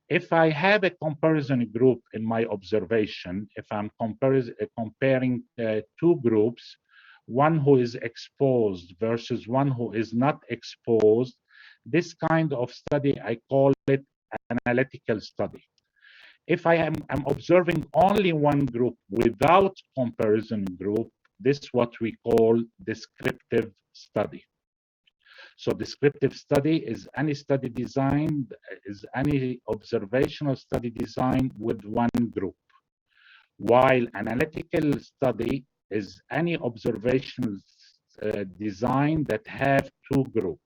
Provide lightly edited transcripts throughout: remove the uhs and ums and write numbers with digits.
If I have a comparison group in my observation, if I'm comparing two groups, one who is exposed versus one who is not exposed, this kind of study, I call it analytical study. If I'm observing only one group without comparison group, this is what we call descriptive study. So descriptive study is any study designed, is any observational study designed with one group, while analytical study is any observational design that have two groups,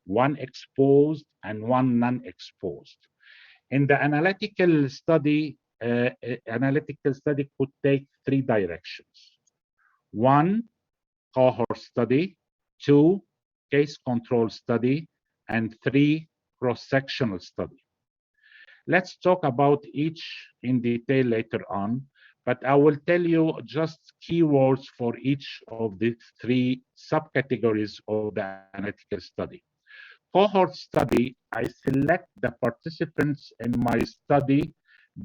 one exposed and one non-exposed. In the analytical study could take three directions. One, cohort study. Two, case control study. And three, cross-sectional study. Let's talk about each in detail later on, but I will tell you just keywords for each of the three subcategories of the analytical study. Cohort study, I select the participants in my study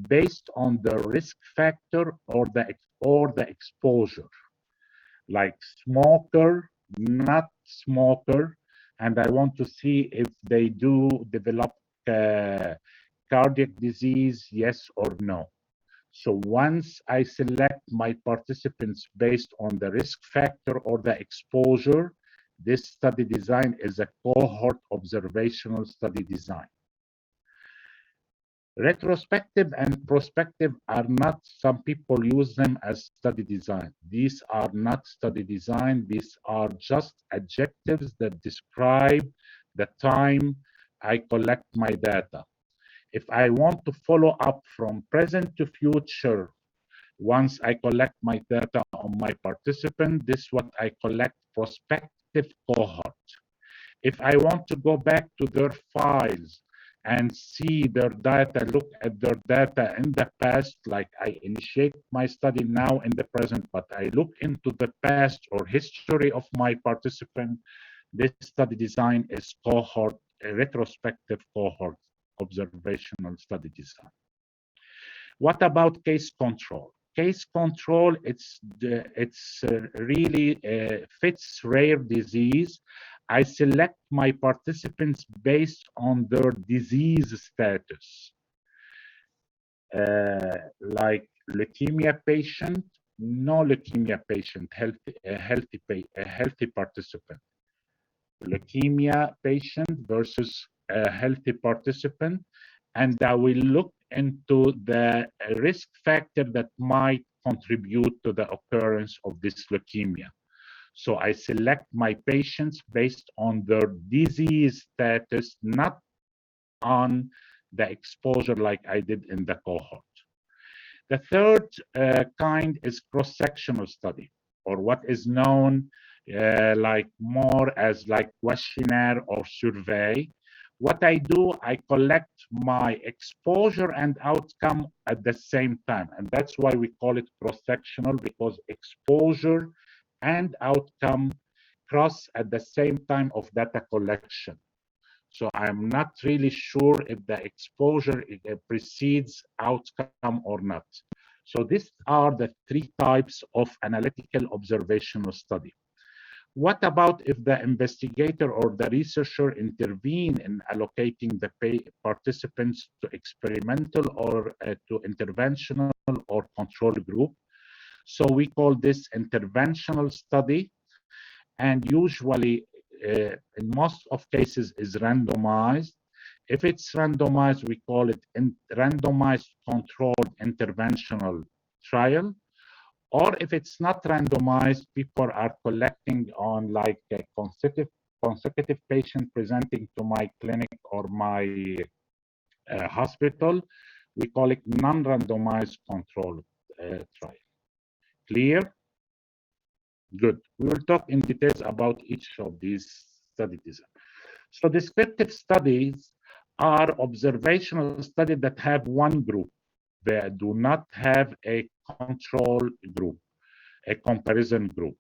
based on the risk factor or the exposure, like smoker, not smoker, and I want to see if they do develop cardiac disease, yes or no. So once I select my participants based on the risk factor or the exposure, this study design is a cohort observational study design. Retrospective and prospective are not, some people use them as study design. These are not study design. These are just adjectives that describe the time I collect my data. If I want to follow up from present to future, once I collect my data on my participant, this is what I collect prospective cohort. If I want to go back to their files and see their data, look at their data in the past, like I initiate my study now in the present, but I look into the past or history of my participant, this study design is cohort, a retrospective cohort observational study design. What about case control? Case control, it's really fits rare disease. I select my participants based on their disease status, like leukemia patient, no leukemia patient, healthy participant. Leukemia patient versus a healthy participant, and I will look into the risk factor that might contribute to the occurrence of this leukemia. So I select my patients based on their disease status, not on the exposure like I did in the cohort. The third kind is cross-sectional study, or what is known like more as like questionnaire or survey. What I do, I collect my exposure and outcome at the same time. And that's why we call it cross-sectional, because exposure and outcome cross at the same time of data collection. So I'm not really sure if the exposure precedes outcome or not. So these are the three types of analytical observational study. What about if the investigator or the researcher intervene in allocating the participants to experimental or to interventional or control group? So we call this interventional study, and usually in most of cases is randomized. If it's randomized, we call it randomized controlled interventional trial. Or if it's not randomized, people are collecting on like a consecutive patient presenting to my clinic or my hospital. We call it non-randomized controlled trial. Clear? Good. We will talk in details about each of these study designs. So descriptive studies are observational studies that have one group. They do not have a control group, a comparison group.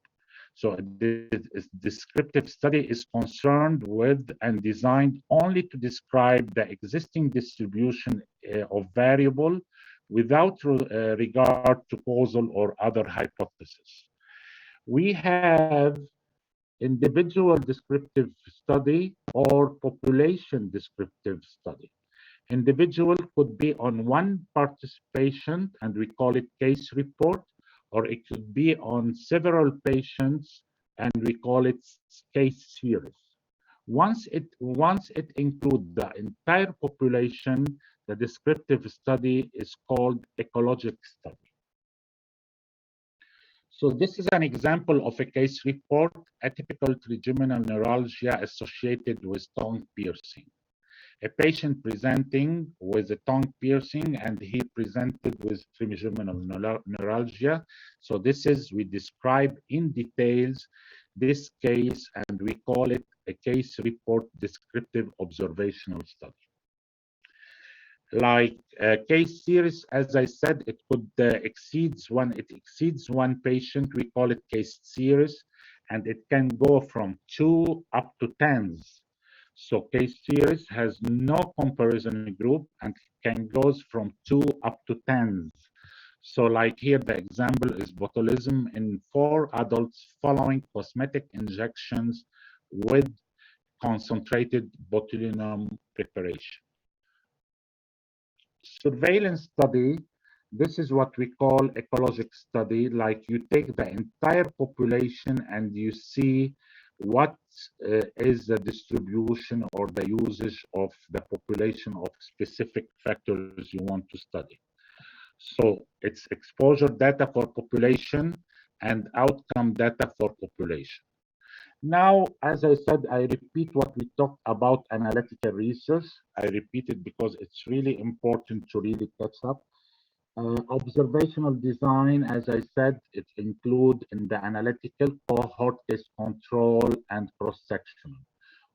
So this descriptive study is concerned with and designed only to describe the existing distribution of variable without regard to causal or other hypotheses. We have individual descriptive study or population descriptive study. Individual could be on one participant, and we call it case report, or it could be on several patients, and we call it case series. Once it includes the entire population, the descriptive study is called ecologic study. So this is an example of a case report, atypical trigeminal neuralgia associated with tongue piercing. A patient presenting with a tongue piercing, and he presented with trigeminal neuralgia. So we describe in details this case, and we call it a case report descriptive observational study. Like case series, as I said, it could exceeds one patient. We call it case series, and it can go from 2 up to tens. So case series has no comparison group and can goes from 2 up to tens. So like here, the example is botulism in 4 adults following cosmetic injections with concentrated botulinum preparation. Surveillance study, this is what we call ecologic study. Like you take the entire population and you see what is the distribution or the usage of the population of specific factors you want to study. So it's exposure data for population and outcome data for population. Now, as I said, I repeat what we talked about analytical research. I repeat it because it's really important to really catch up. Observational design, as I said, it includes in the analytical cohort case control and cross-sectional,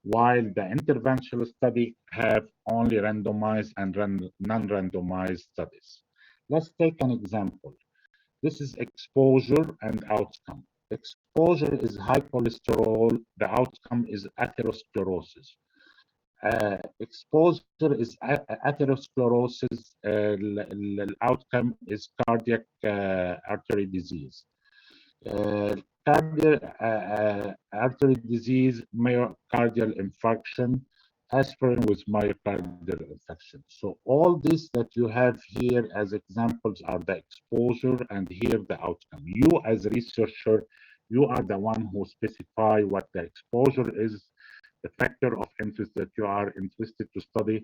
while the interventional study have only randomized and non-randomized studies. Let's take an example. This is exposure and outcome. Exposure is high cholesterol. The outcome is atherosclerosis. Exposure is atherosclerosis. The outcome is cardiac artery disease. Cardiac artery disease, myocardial infarction, aspirin with myocardial infarction. So all this that you have here as examples are the exposure, and here the outcome. You as a researcher, you are the one who specify what the exposure is, the factor of interest that you are interested to study,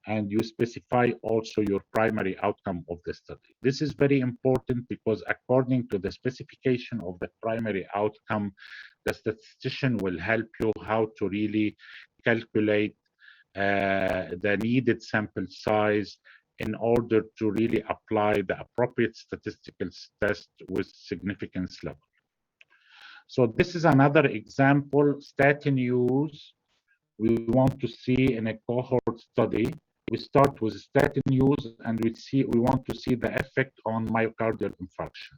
and you specify also your primary outcome of the study. This is very important because according to the specification of the primary outcome, the statistician will help you how to really calculate the needed sample size in order to really apply the appropriate statistical test with significance level. So this is another example, statin use. We want to see in a cohort study. We start with statin use and we want to see the effect on myocardial infarction.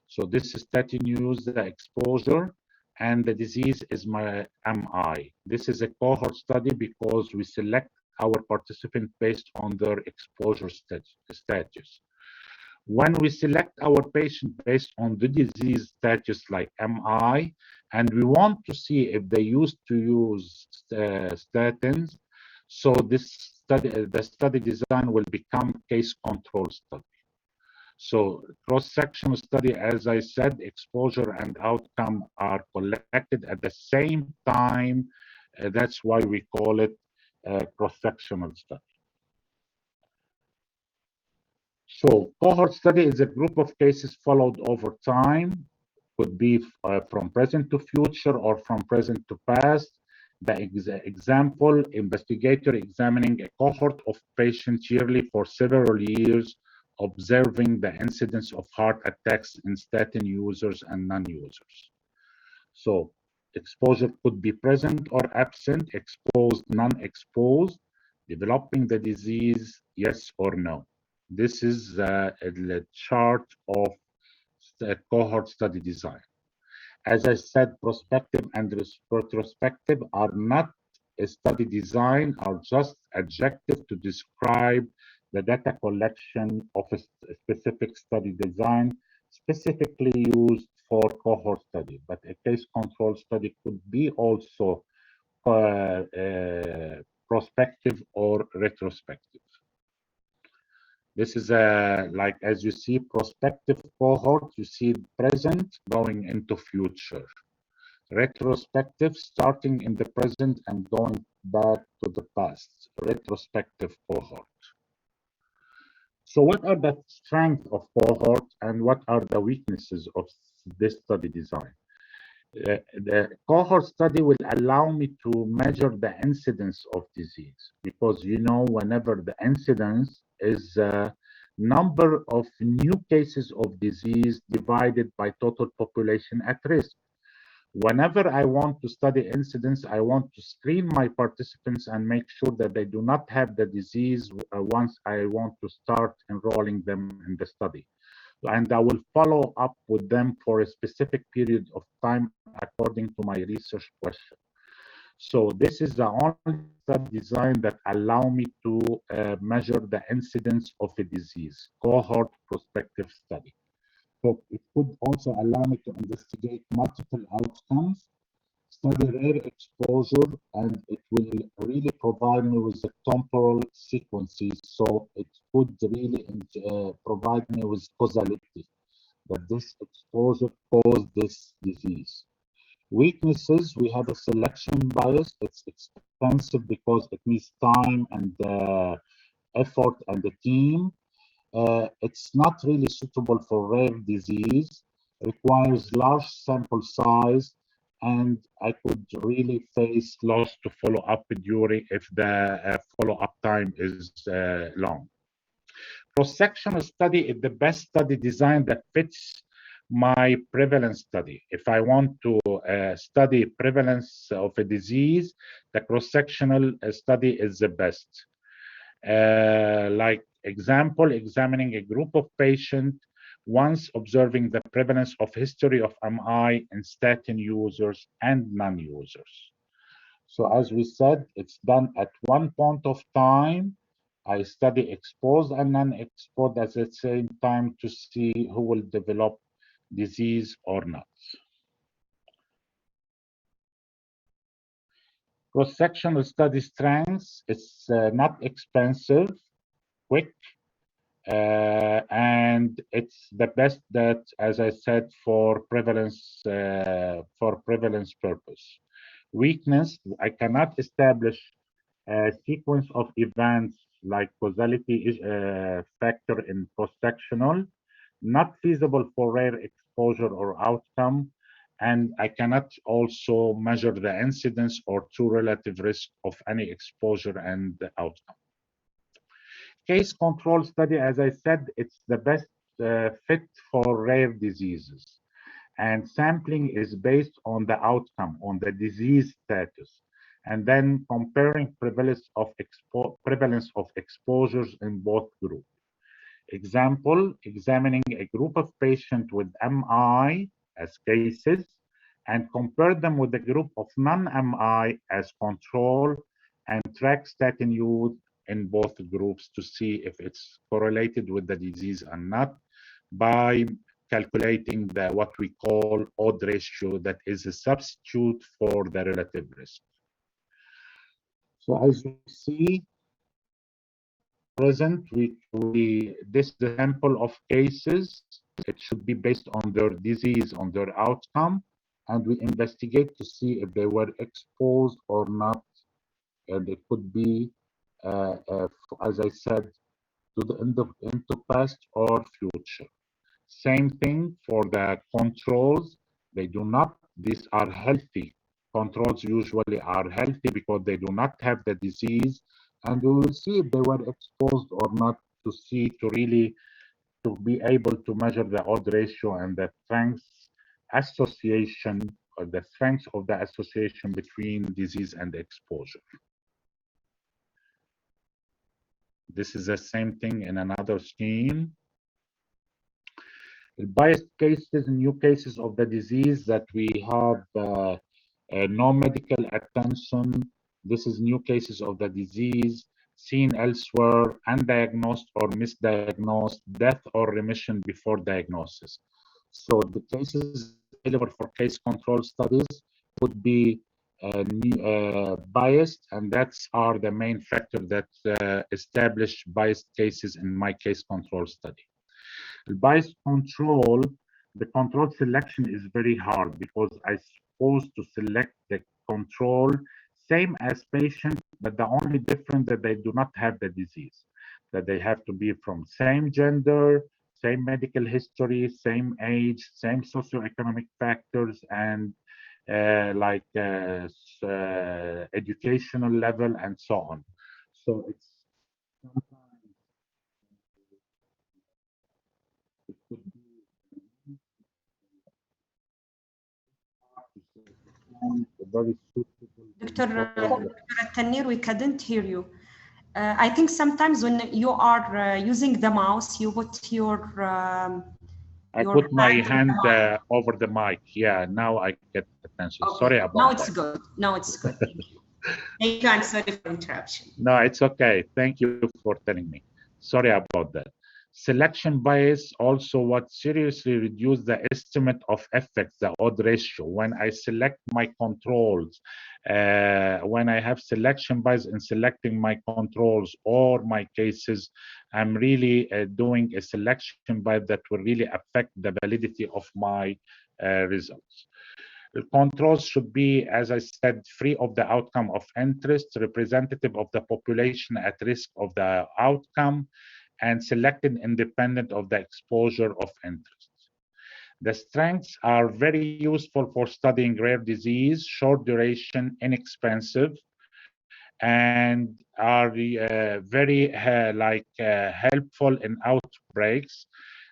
So this is statin use, the exposure, and the disease is my MI. This is a cohort study because we select our participant based on their exposure status. When we select our patient based on the disease status like MI, and we want to see if they used to use statins, so the study design will become case control study. So cross-sectional study, as I said, exposure and outcome are collected at the same time. That's why we call it cross-sectional study. So cohort study is a group of cases followed over time, could be from present to future or from present to past. The example, investigator examining a cohort of patients yearly for several years, observing the incidence of heart attacks in statin users and non-users. So exposure could be present or absent, exposed, non-exposed, developing the disease, yes or no. This is a chart of the cohort study design. As I said, prospective and retrospective are not a study design, are just adjective to describe the data collection of a specific study design, specifically used for cohort study. But a case control study could be also prospective or retrospective. This is like, as you see, prospective cohort, you see present going into future. Retrospective, starting in the present and going back to the past. Retrospective cohort. So what are the strengths of cohort and what are the weaknesses of this study design? The cohort study will allow me to measure the incidence of disease, because whenever the incidence is number of new cases of disease divided by total population at risk. Whenever I want to study incidence, I want to screen my participants and make sure that they do not have the disease once I want to start enrolling them in the study. And I will follow up with them for a specific period of time according to my research question. So this is the only study design that allow me to measure the incidence of a disease, cohort prospective study. So it could also allow me to investigate multiple outcomes, study rare exposure, and it will really provide me with the temporal sequences. So it could really provide me with causality, that this exposure caused this disease. Weaknesses, we have a selection bias. It's expensive because it needs time and effort and the team. It's not really suitable for rare disease, requires large sample size, and I could really face loss to follow up during if the follow-up time is long. Cross-sectional study is the best study design that fits my prevalence study. If I want to study prevalence of a disease, the cross-sectional study is the best. Like example, examining a group of patients, once observing the prevalence of history of MI in statin users and non-users. So as we said, it's done at one point of time. I study exposed and non-exposed at the same time to see who will develop disease or not. Cross-sectional study strengths, it's not expensive, quick, and it's the best that, as I said, for prevalence purpose. Weakness, I cannot establish a sequence of events like causality factor in cross-sectional, not feasible for rare exposure or outcome, and I cannot also measure the incidence or true relative risk of any exposure and outcome. Case control study, as I said, it's the best fit for rare diseases. And sampling is based on the outcome, on the disease status, and then comparing prevalence of exposures in both groups. Example, examining a group of patients with MI as cases and compare them with a group of non-MI as control and track statin use in both groups to see if it's correlated with the disease or not by calculating what we call odds ratio, that is a substitute for the relative risk. So as you see, present, this is a sample of cases. It should be based on their disease, on their outcome, and we investigate to see if they were exposed or not. And it could be, as I said, to the into past or future. Same thing for the controls. They do not, these are healthy. Controls usually are healthy because they do not have the disease. And we will see if they were exposed or not to see, to really, to be able to measure the odds ratio and the strength association, or the strength of the association between disease and exposure. This is the same thing in another scheme. Biased cases, new cases of the disease that we have no medical attention. This is new cases of the disease seen elsewhere, undiagnosed or misdiagnosed, death or remission before diagnosis. So the cases available for case control studies would be biased, and that's are the main factor that establish biased cases in my case control study. Bias control, the control selection is very hard because I supposed to select the control same as patient, but the only difference that they do not have the disease, that they have to be from same gender, same medical history, same age, same socioeconomic factors, and educational level and so on. So it's sometimes it could be very suitable Dr. Tanir, we couldn't hear you. I think sometimes when you are using the mouse, you put your I put my hand over the mic. Yeah, now I get attention. Okay. Sorry about now it's that. good. Now it's good. Thank you. Thank you, and sorry for interruption. No, it's okay. Thank you for telling me. Sorry about that. Selection bias also what seriously reduce the estimate of effects, the odd ratio. When I select my controls, when I have selection bias in selecting my controls or my cases, I'm really doing a selection bias that will really affect the validity of my results. The controls should be, as I said, free of the outcome of interest, representative of the population at risk of the outcome, and selected independent of the exposure of interest. The strengths are very useful for studying rare disease, short duration, inexpensive, and are very helpful in outbreaks,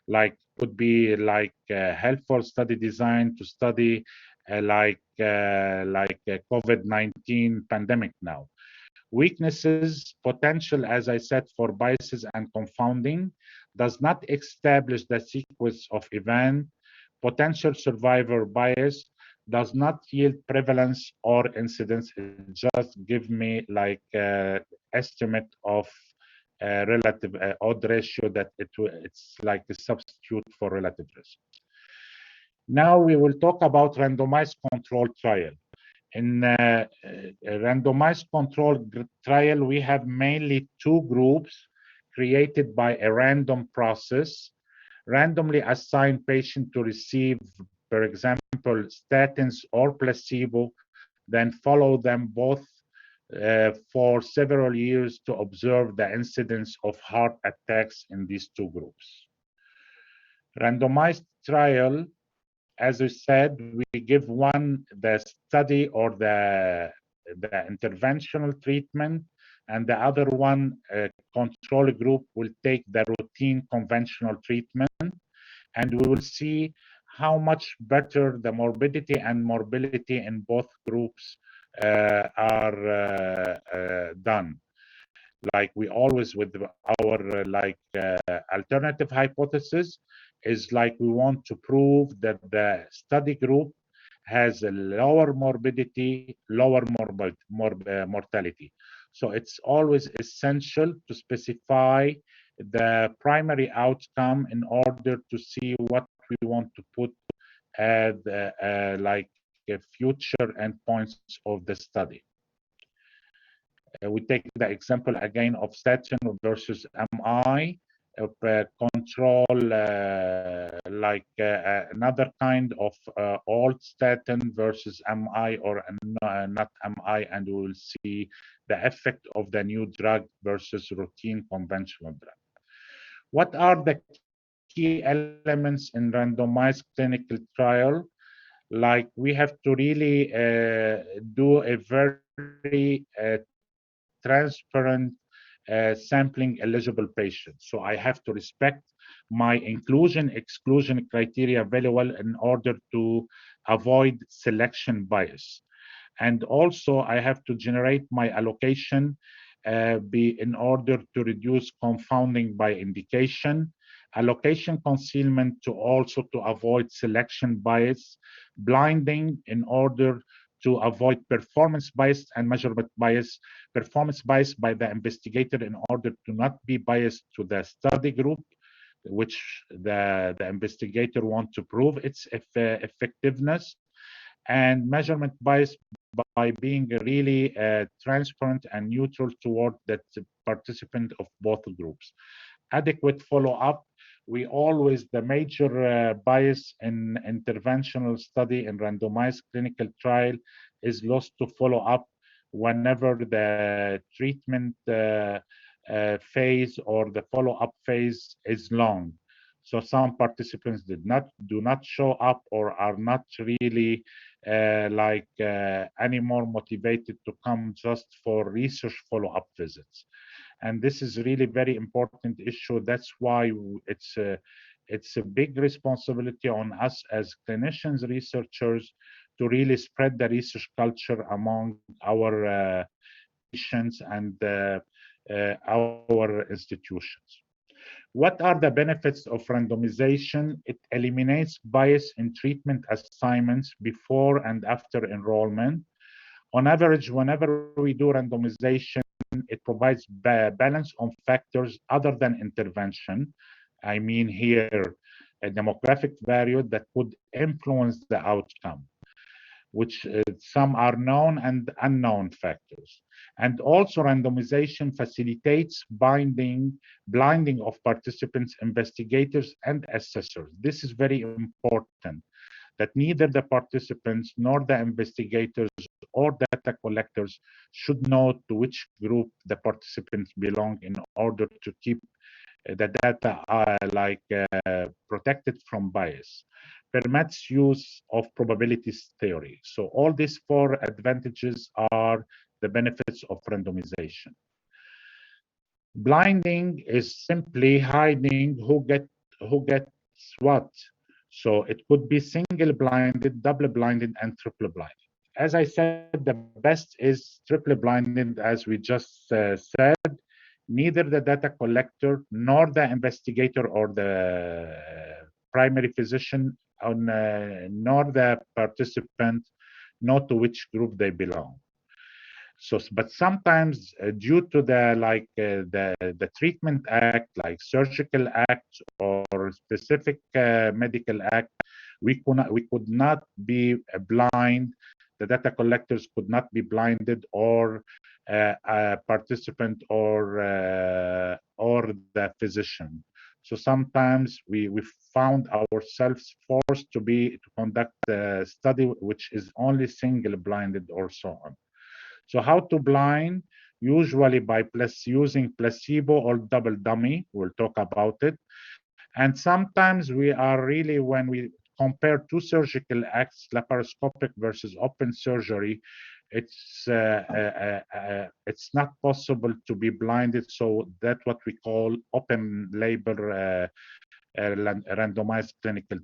like could be like helpful study design to study COVID-19 pandemic now. Weaknesses, potential, as I said, for biases and confounding, does not establish the sequence of event. Potential survivor bias does not yield prevalence or incidence. It just give me like estimate of relative odd ratio that it's like a substitute for relative risk. Now we will talk about randomized control trial. In a randomized control trial, we have mainly two groups created by a random process, randomly assign patient to receive, for example, statins or placebo, then follow them both for several years to observe the incidence of heart attacks in these two groups. Randomized trial, as we said, we give one the study or the interventional treatment, and the other one, control group, will take the routine conventional treatment, and we will see how much better the morbidity and morbility in both groups are done. Like we always with our alternative hypothesis is like we want to prove that the study group has a lower morbidity, lower mortality. So it's always essential to specify the primary outcome in order to see what we want to put as future endpoints of the study. We take the example again of statin versus MI, control another kind of old statin versus MI or not MI, and we will see the effect of the new drug versus routine conventional drug. What are the key elements in randomized clinical trial? Like we have to really do a very transparent sampling eligible patients. So I have to respect my inclusion exclusion criteria very well in order to avoid selection bias. And also I have to generate my allocation in order to reduce confounding by indication. allocation concealment to also to avoid selection bias, blinding in order to avoid performance bias and measurement bias, performance bias by the investigator in order to not be biased to the study group, which the investigator want to prove its effectiveness, and measurement bias by being really transparent and neutral toward the participant of both groups. Adequate follow-up. We always, the major bias in interventional study in randomized clinical trial is lost to follow-up whenever the treatment phase or the follow-up phase is long. So some participants do not show up or are not really anymore motivated to come just for research follow-up visits. And this is really very important issue. That's why it's a big responsibility on us as clinicians, researchers, to really spread the research culture among our patients and our institutions. What are the benefits of randomization? It eliminates bias in treatment assignments before and after enrollment. On average, whenever we do randomization, it provides balance on factors other than intervention. I mean here, a demographic variable that could influence the outcome, which some are known and unknown factors. And also randomization facilitates blinding of participants, investigators, and assessors. This is very important, that neither the participants nor the investigators or data collectors should know to which group the participants belong in order to keep the data protected from bias. Permits use of probabilities theory. So all these four advantages are the benefits of randomization. Blinding is simply hiding who gets what. So it could be single blinded, double blinded, and triple blinded. As I said, the best is triple blinded, as we just said. Neither the data collector nor the investigator or the primary physician nor the participant know to which group they belong. So, but sometimes due to the treatment act, like surgical act or specific medical act, we could not be blind. The data collectors could not be blinded, or a participant or the physician. So sometimes we found ourselves forced to conduct a study which is only single blinded or so on. So how to blind? Usually by using placebo or double dummy. We'll talk about it. And sometimes we are really, when we compare two surgical acts, laparoscopic versus open surgery, it's not possible to be blinded. So that's what we call open label randomized clinical